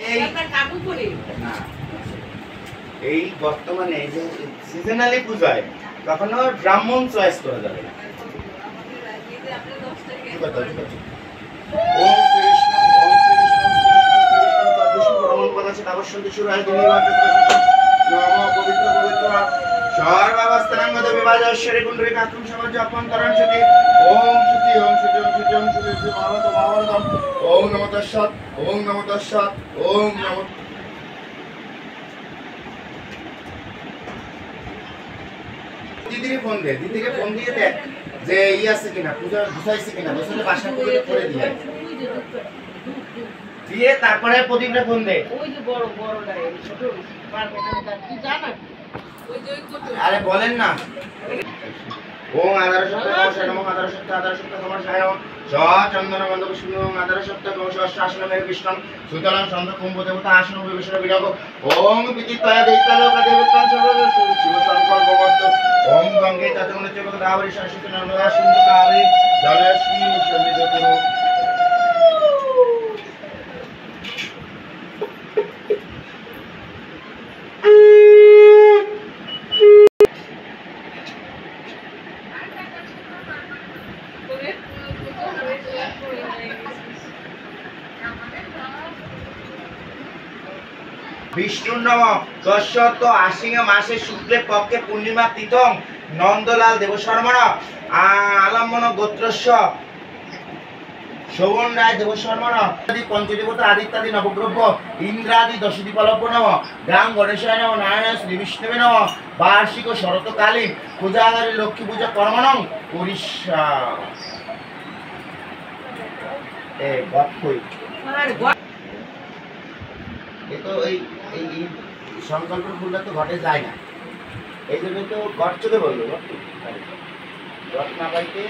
এই না, এই বর্তমানে এই যে সিজনালি পূজায় কখনো ব্রাহ্মণ চয়েস করা যাবে না। ওম কৃষ্ণ ওম কৃষ্ণ কৃষ্ণ ব্রাহ্মণ পদার্থ অবশ্যই শুরু হয় তিনি নমো পবিত্র পবিত্র সর্বাবস্থানাঙ্গত বিভাজশ্বরী কুণ্ডলী কাকুম সমাজ অভ্যন্তরণ শুচি ওম শুচি ওম শুচি ওম শুচি ওম শুচি শ্রী মহাভারত মহাভারতম ওম নমো তস্যাৎ ওম নমো তস্যাৎ ওম নমো। দিদিকে ফোন দে, দিদিকে ফোন দিয়ে দেখ যে ই আছে কিনা, পূজা গুছাইছে কিনা, বসলে বাসা পুজোটা করে দিয়ে দিয়ে তারপরে প্রদীপটা ফোন দে। ওই যে বড় বড়টা ছোট তুই জানা আরে বলেন না। ওম আধার সপ্তাহ নমস্কার নমঃ আধার সপ্তাহ নমস্কার স চন্দন গন্ধ পুষ্প ওম আধার সপ্তাহ নমস্কার শাসন মে কৃষ্ণম সুতরাং চন্দ্র কুম্ভ দেবতা আসন বিবেশন বিরাগ ওম পিতিতয়া দেবতালোক দেবতান সর্ব শিব সংকল্প বস্ত ওম গঙ্গে ততগুণ চৈব দাবরী শাসিত নর্মদা সিন্ধু কাবেরী জলস্মি সন্নিধ কুরু। বিষ্ণুর নম দশত আশ্বিন মাসে শুক্লে পক্ষে পূর্ণিমা তিথং নন্দলাল দেবশর্মণ আলম্বন গোত্রস্য শোভন রায় দেবশর্মণ আদি পঞ্চদেবতা আদিত্যাদি নবগ্রহ ইন্দ্রাদি দশদীপলব্য নম গ্রাম গণেশায় নম নারায়ণ শ্রী বিষ্ণুবে নম বার্ষিক শরৎকালীন পূজাগারী লক্ষ্মী পূজা কর্মণং উড়িষ্যা। তো এই সংকল্প ফুলটা তো ঘটে যায় না, এই জন্য তো ঘট চলে বললো ঘট না পাইতে